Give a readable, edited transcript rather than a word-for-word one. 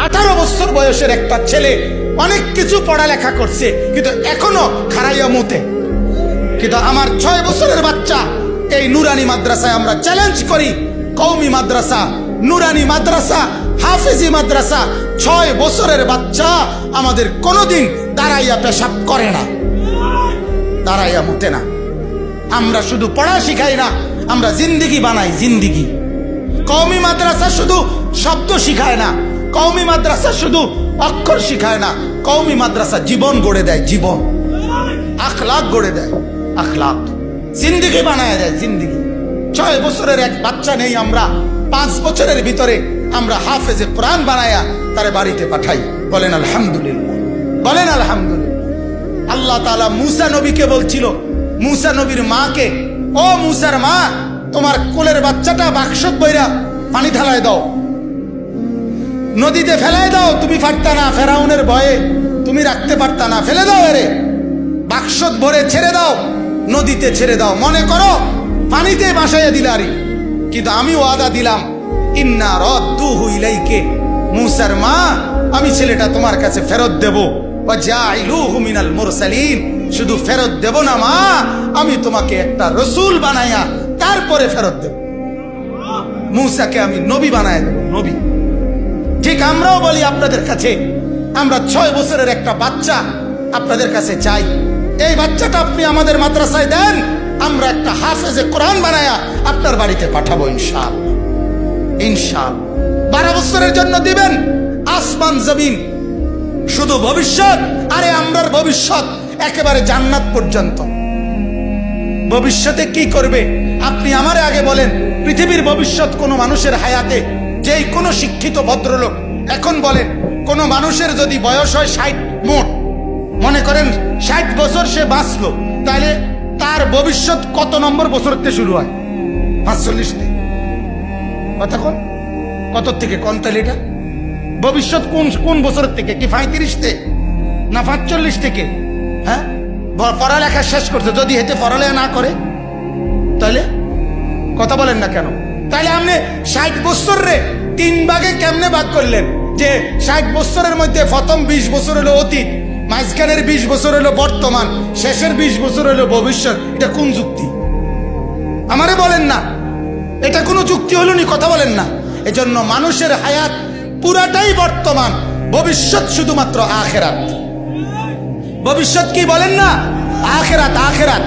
18 বছর বয়সের একটা ছেলে অনেক কিছু পড়ালেখা করছে, কিন্তু এখনো খারাইয়া মুতে। কিন্তু আমার 6 বছরের বাচ্চা, এই নুরানি মাদ্রাসায় আমরা চ্যালেঞ্জ করি, কওমি মাদ্রাসা, নুরানি মাদ্রাসা, হাফেজি মাদ্রাসা, 6 বছরের বাচ্চা আমাদের কোনোদিন দাঁড়াইয়া পেশাব করে না, দাঁড়াইয়া মুতে না। আমরা শুধু পড়া শিখাই না, আমরা জিন্দিগি বানাই, জিন্দিগি। কওমি মাদ্রাসা শুধু শব্দ শিখায় না, কওমি মাদ্রাসা শুধু অক্ষর শিখায় না, কওমি মাদ্রাসা জীবন গড়ে দেয়, জীবন, আখলাক গড়ে দেয়, আখলাক, জিন্দিগি বানায় দেয়, জিন্দিগি। 6 বছরের এক বাচ্চা নেই আমরা, 5 বছরের ভিতরে আমরা হাফেজে কোরআন বানায়া তারে বাড়িতে পাঠাই। বলেন আলহামদুলিল্লাহ, বলেন আলহামদুলিল্লাহ। আল্লাহ তাআলা মুসা নবীকে বলছিল, মুসা নবীর মাকে, ও মুসার মা, তোমার কোলের বাচ্চাটা বাক্সত বইরা পানি ঢালায় দাও, নদীতে ফেলায় দাও। তুমি পারতা না, ফেরাউনের ভয়ে তুমি রাখতে পারতা না, ফেলে দাও, এরে বাক্সত ভরে ছেড়ে দাও, নদীতে ছেড়ে দাও। মনে করো পানিতে ভাসাইয়া দিলারি, কিন্তু আমি ওয়াদা দিলাম, ইন্না রাদ্দুহু ইলাইকে, মুসার মা, আমি ছেলেটা তোমার কাছে ফেরত দেব। ওয়া জাইলুহু মিনাল মুরসালিন, শুধু ফেরত দেব না মা, আমি তোমাকে একটা রসুল বানায়া তারপরে ফেরত দেব। মুসাকে আমি নবী বানায় দেব, নবী। ঠিক আমরাও বলি আপনাদের কাছে, আমরা 6 বছরের একটা বাচ্চা আপনাদের কাছে চাই, এই বাচ্চাটা আপনি আমাদের মাদ্রাসায় দেন, আমরা একটা হাফেজে কোরআন বানায়া আপনার বাড়িতে পাঠাবো ইনশাআল্লাহ, ইনশাআল্লাহ। 12 বছরের জন্য দিবেন, আসমান জমিন, শুধু ভবিষ্যৎ। আরে আমরার ভবিষ্যৎ একেবারে জান্নাত পর্যন্ত। ভবিষ্যতে কি করবে আপনি আমারে আগে বলেন। পৃথিবীর ভবিষ্যৎ কোন মানুষের হায়াতে, যেই কোনো শিক্ষিত ভদ্রলোক এখন বলেন, কোন মানুষের যদি বয়স হয় 60 মোট, মনে করেন 60 বছর সে বাঁচলো, তাহলে তার ভবিষ্যৎ কত নম্বর বছরতে শুরু হয়? 45 থেকে। কথা কোন কত থেকে কোন? তাহলে এটা ভবিষ্যৎ কোন কোন বছরের থেকে? কি 35 থেকে না 45 থেকে? হ্যাঁ, পড়ালেখা শেষ করছে, যদি হেঁটে পড়ালেখা না করে তাহলে কথা বলেন না কেন? তাহলে আপনি 60 বছর রে 3 ভাগে কেমনে ভাগ করলেন? যে 60 বছরের মধ্যে প্রথম 20 বছর হলো অতীত, মাঝখানের 20 বছর হলো বর্তমান, শেষের 20 বছর হলো ভবিষ্যৎ। এটা কোন যুক্তি? আমারে বলেন না, এটা কোনো যুক্তি হলো নি? কথা বলেন না। এজন্য মানুষের হায়াত পুরাটাই বর্তমান, ভবিষ্যৎ শুধুমাত্র আখিরাত। ভবিষ্যৎ কি বলেন না? আখিরাত, আখিরাত।